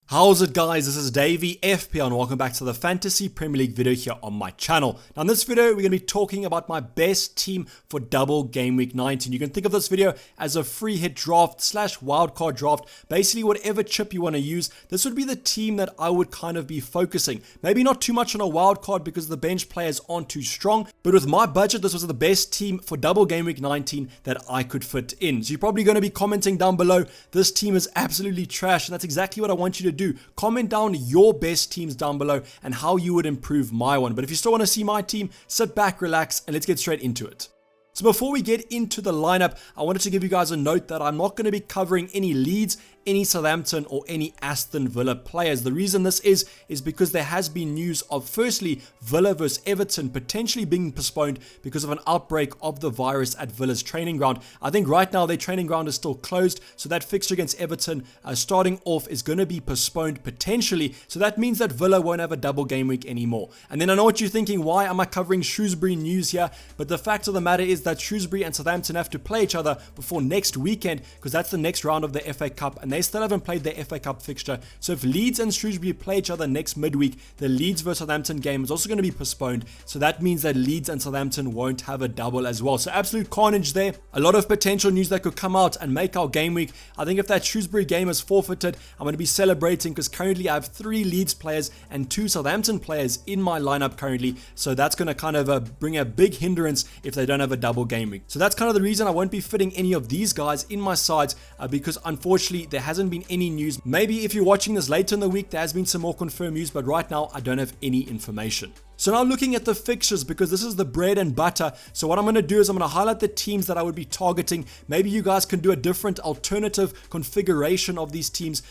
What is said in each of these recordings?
How's it guys, this is Dayvy FPL and welcome back to the Fantasy Premier League video here on my channel. Now in this video we're going to be talking about my best team for double game week 19. You can think of this video as a free hit draft slash wildcard draft. Basically whatever chip you want to use, this would be the team that I would kind of be focusing. Maybe not too much on a wildcard because the bench players aren't too strong, but with my budget this was the best team for double game week 19 that I could fit in. So you're probably going to be commenting down below, this team is absolutely trash, and that's exactly what I want you to do. Comment down your best teams down below and how you would improve my one. But if you still want to see my team, sit back, relax, and let's get straight into it. So before we get into the lineup, I wanted to give you guys a note that I'm not going to be covering any Leeds, any Southampton or any Aston Villa players. The reason this is because there has been news of firstly Villa versus Everton potentially being postponed because of an outbreak of the virus at Villa's training ground. I think right now their training ground is still closed, so that fixture against Everton starting off is going to be postponed potentially, so that means that Villa won't have a double game week anymore. And then I know what you're thinking, why am I covering Shrewsbury news here? But the fact of the matter is that Shrewsbury and Southampton have to play each other before next weekend, because that's the next round of the FA Cup and they still haven't played their FA Cup fixture. So if Leeds and Shrewsbury play each other next midweek, the Leeds versus Southampton game is also going to be postponed. So that means that Leeds and Southampton won't have a double as well. So absolute carnage there. A lot of potential news that could come out and make our game week. I think if that Shrewsbury game is forfeited, I'm going to be celebrating because currently I have 3 Leeds players and 2 Southampton players in my lineup currently. So that's going to kind of bring a big hindrance if they don't have a double game week. So that's kind of the reason I won't be fitting any of these guys in my sides because unfortunately there hasn't been any news. Maybe if you're watching this later in the week, there has been some more confirmed news, but right now I don't have any information. So now looking at the fixtures, because this is the bread and butter, so what I'm going to do is I'm going to highlight the teams that I would be targeting. Maybe you guys can do a different alternative configuration of these teams.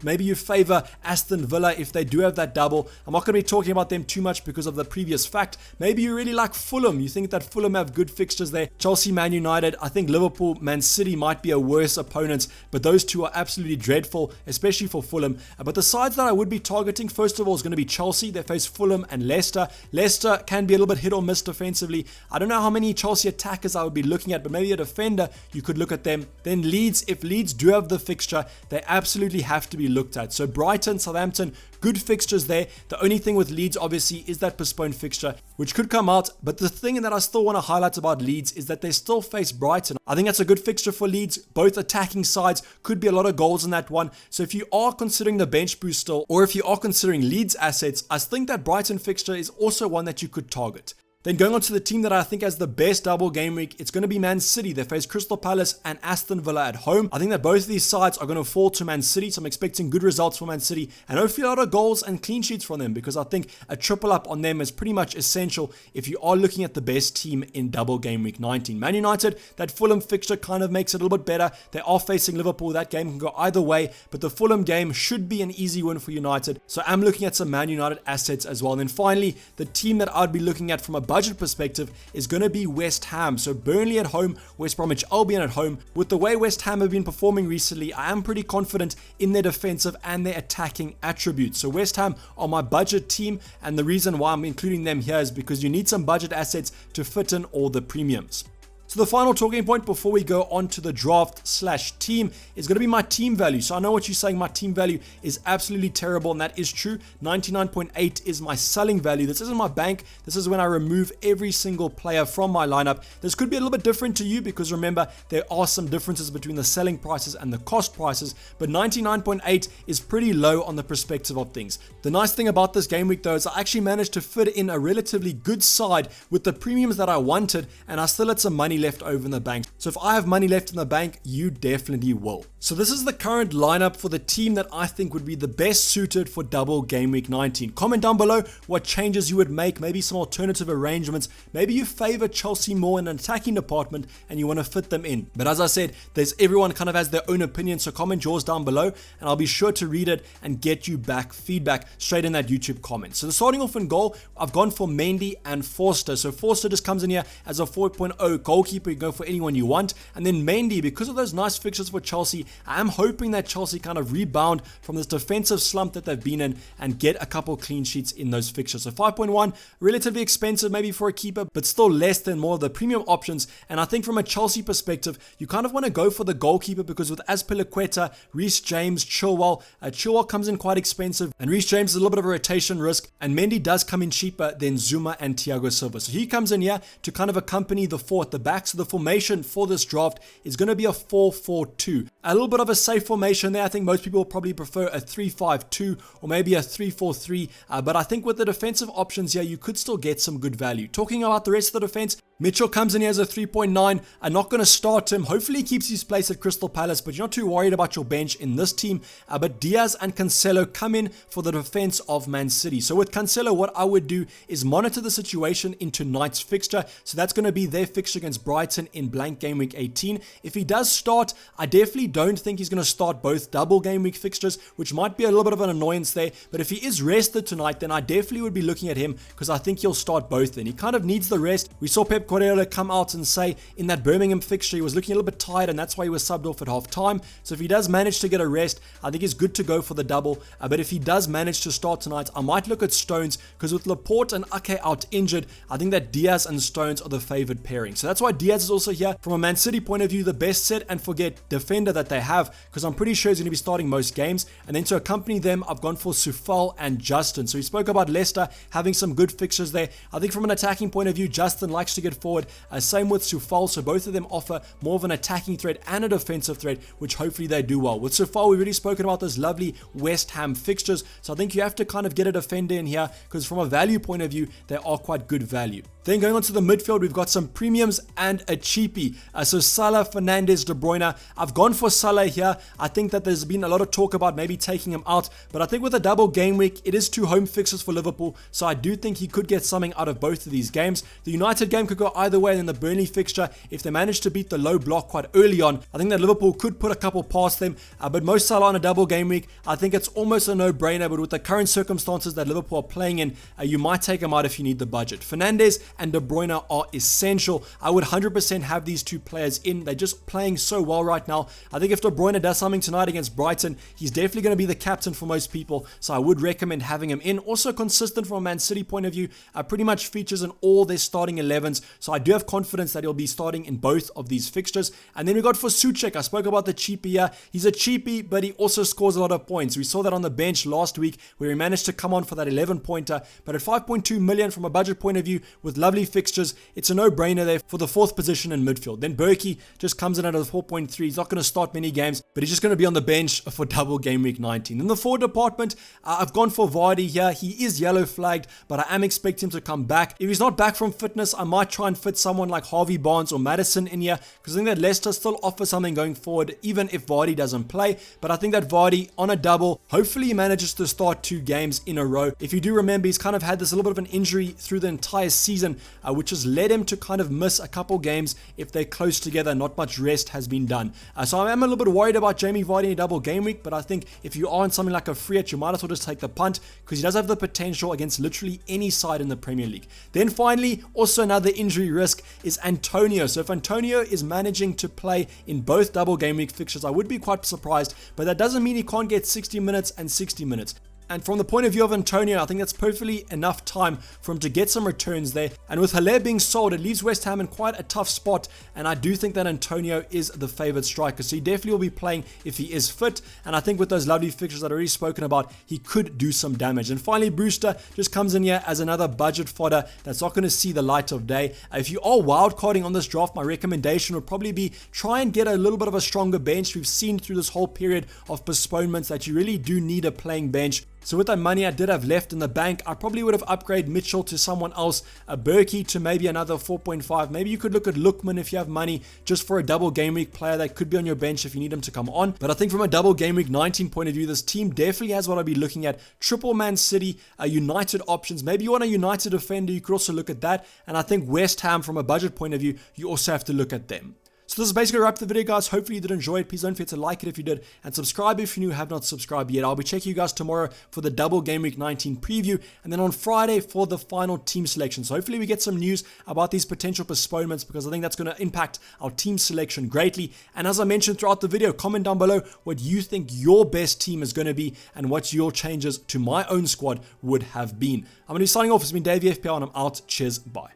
Maybe you favor Aston Villa if they do have that double. I'm not going to be talking about them too much because of the previous fact. Maybe you really like Fulham. You think that Fulham have good fixtures there. Chelsea, Man United. I think Liverpool, Man City might be a worse opponent, but those two are absolutely dreadful, especially for Fulham. But the sides that I would be targeting, first of all, is going to be Chelsea. They face Fulham and Leicester. Leicester can be a little bit hit or miss defensively. I don't know how many Chelsea attackers I would be looking at, but maybe a defender, you could look at them. Then Leeds, if Leeds do have the fixture, they absolutely have to be looked at. So Brighton, Southampton, good fixtures there. The only thing with Leeds obviously is that postponed fixture, which could come out. But the thing that I still want to highlight about Leeds is that they still face Brighton. I think that's a good fixture for Leeds. Both attacking sides, could be a lot of goals in that one. So if you are considering the bench boost still, or if you are considering Leeds assets, I think that Brighton fixture is also one that you could target. Then going on to the team that I think has the best double game week, it's going to be Man City. They face Crystal Palace and Aston Villa at home. I think that both of these sides are going to fall to Man City, so I'm expecting good results for Man City and hopefully a lot of goals and clean sheets from them, because I think a triple up on them is pretty much essential if you are looking at the best team in double game week 19. Man United, that Fulham fixture kind of makes it a little bit better. They are facing Liverpool. That game can go either way, but the Fulham game should be an easy win for United. So I'm looking at some Man United assets as well. And then finally, the team that I'd be looking at from a budget perspective is going to be West Ham. So Burnley at home, West Bromwich Albion at home. With the way West Ham have been performing recently, I am pretty confident in their defensive and their attacking attributes. So West Ham are my budget team, and the reason why I'm including them here is because you need some budget assets to fit in all the premiums. So the final talking point before we go on to the draft slash team is going to be my team value. So I know what you're saying, my team value is absolutely terrible, and that is true. 99.8 is my selling value. This isn't my bank. This is when I remove every single player from my lineup. This could be a little bit different to you because remember, there are some differences between the selling prices and the cost prices, but 99.8 is pretty low on the perspective of things. The nice thing about this game week though is I actually managed to fit in a relatively good side with the premiums that I wanted, and I still had some money left over in the bank. So if I have money left in the bank, you definitely will. So this is the current lineup for the team that I think would be the best suited for double game week 19. Comment down below what changes you would make, maybe some alternative arrangements. Maybe you favor Chelsea more in an attacking department and you want to fit them in. But as I said, everyone kind of has their own opinion, so comment yours down below and I'll be sure to read it and get you back feedback straight in that YouTube comment. So the starting off in goal, I've gone for Mendy and Forster. So Forster just comes in here as a 4.0 goalkeeper. goalkeeper, you can go for anyone you want. And then Mendy, because of those nice fixtures for Chelsea, I am hoping that Chelsea kind of rebound from this defensive slump that they've been in and get a couple clean sheets in those fixtures. So 5.1, relatively expensive maybe for a keeper, but still less than more of the premium options. And I think from a Chelsea perspective, you kind of want to go for the goalkeeper, because with Azpilicueta, Reece James, Chilwell comes in quite expensive, and Reece James is a little bit of a rotation risk, and Mendy does come in cheaper than Zuma and Thiago Silva. So he comes in here to kind of accompany the four at the back. So the formation for this draft is going to be a 4-4-2. A little bit of a safe formation there. I think most people will probably prefer a 3-5-2 or maybe a 3-4-3. But I think with the defensive options here, you could still get some good value. Talking about the rest of the defense, Mitchell comes in here as a 3.9. I'm not going to start him. Hopefully he keeps his place at Crystal Palace, but you're not too worried about your bench in this team. But Diaz and Cancelo come in for the defense of Man City. So with Cancelo, what I would do is monitor the situation in tonight's fixture. So that's going to be their fixture against Brighton in blank game week 18. If he does start, I definitely don't think he's going to start both double game week fixtures, which might be a little bit of an annoyance there. But if he is rested tonight, then I definitely would be looking at him, because I think he'll start both then. He kind of needs the rest. We saw Pep Guardiola come out and say in that Birmingham fixture he was looking a little bit tired, and that's why he was subbed off at half time. So if he does manage to get a rest, I think he's good to go for the double. But if he does manage to start tonight, I might look at Stones, because with Laporte and Ake out injured, I think that Diaz and Stones are the favored pairing. So that's why Diaz is also here. From a Man City point of view, the best set and forget defender that they have, because I'm pretty sure he's going to be starting most games. And then to accompany them, I've gone for Soufal and Justin. So we spoke about Leicester having some good fixtures there. I think from an attacking point of view, Justin likes to get forward. Same with Soufal, so both of them offer more of an attacking threat and a defensive threat, which hopefully they do well. With Soufal, we've already spoken about those lovely West Ham fixtures, so I think you have to kind of get a defender in here, because from a value point of view, they are quite good value. Then going on to the midfield, we've got some premiums and a cheapie. So Salah, Fernandes, De Bruyne. I've gone for Salah here. I think that there's been a lot of talk about maybe taking him out, but I think with a double game week, it is 2 home fixtures for Liverpool, so I do think he could get something out of both of these games. The United game could go either way, and then the Burnley fixture, if they manage to beat the low block quite early on, I think that Liverpool could put a couple past them. But Mo Salah on a double game week, I think it's almost a no-brainer, but with the current circumstances that Liverpool are playing in, you might take him out if you need the budget. Fernandes and De Bruyne are essential. I would 100% have these two players in. They're just playing so well right now. I think if De Bruyne does something tonight against Brighton, he's definitely going to be the captain for most people, so I would recommend having him in. Also consistent from a Man City point of view, pretty much features in all their starting 11s, so I do have confidence that he'll be starting in both of these fixtures. And then we got for Souček. I spoke about the cheapie here. He's a cheapie, but he also scores a lot of points. We saw that on the bench last week, where he managed to come on for that 11-pointer, but at 5.2 million from a budget point of view, with lovely fixtures, it's a no-brainer there for the 4th position in midfield. Then Berkey just comes in at a 4.3. He's not going to start many games, but he's just going to be on the bench for double game week 19. In the forward department, I've gone for Vardy here. He is yellow flagged, but I am expecting him to come back. If he's not back from fitness, I might try and fit someone like Harvey Barnes or Maddison in here, because I think that Leicester still offers something going forward, even if Vardy doesn't play. But I think that Vardy on a double, hopefully he manages to start 2 games in a row. If you do remember, he's kind of had this little bit of an injury through the entire season, which has led him to kind of miss a couple games if they're close together. Not much rest has been done. So I am a little bit worried about Jamie Vardy in a double game week, but I think if you are on something like a free hit, you might as well just take the punt, because he does have the potential against literally any side in the Premier League. Then finally, also another injury risk is Antonio. So if Antonio is managing to play in both double game week fixtures, I would be quite surprised, but that doesn't mean he can't get 60 minutes and 60 minutes. And from the point of view of Antonio, I think that's perfectly enough time for him to get some returns there. And with Haller being sold, it leaves West Ham in quite a tough spot. And I do think that Antonio is the favoured striker. So he definitely will be playing if he is fit. And I think with those lovely fixtures that I've already spoken about, he could do some damage. And finally, Brewster just comes in here as another budget fodder that's not going to see the light of day. If you are wildcarding on this draft, my recommendation would probably be try and get a little bit of a stronger bench. We've seen through this whole period of postponements that you really do need a playing bench. So with that money I did have left in the bank, I probably would have upgraded Mitchell to someone else, a Berkey to maybe another 4.5. Maybe you could look at Lookman if you have money, just for a double game week player that could be on your bench if you need him to come on. But I think from a double game week 19 point of view, this team definitely has what I'd be looking at. Triple Man City, United options. Maybe you want a United defender, you could also look at that. And I think West Ham, from a budget point of view, you also have to look at them. So So this is basically a wrap the video, guys. Hopefully you did enjoy it. Please don't forget to like it if you did, and subscribe if you have not subscribed yet. I'll be checking you guys tomorrow for the double Game Week 19 preview, and then on Friday for the final team selection. So hopefully we get some news about these potential postponements, because I think that's going to impact our team selection greatly. And as I mentioned throughout the video, comment down below what you think your best team is going to be and what your changes to my own squad would have been. I'm going to be signing off. It's been Dayvy FPL, and I'm out. Cheers. Bye.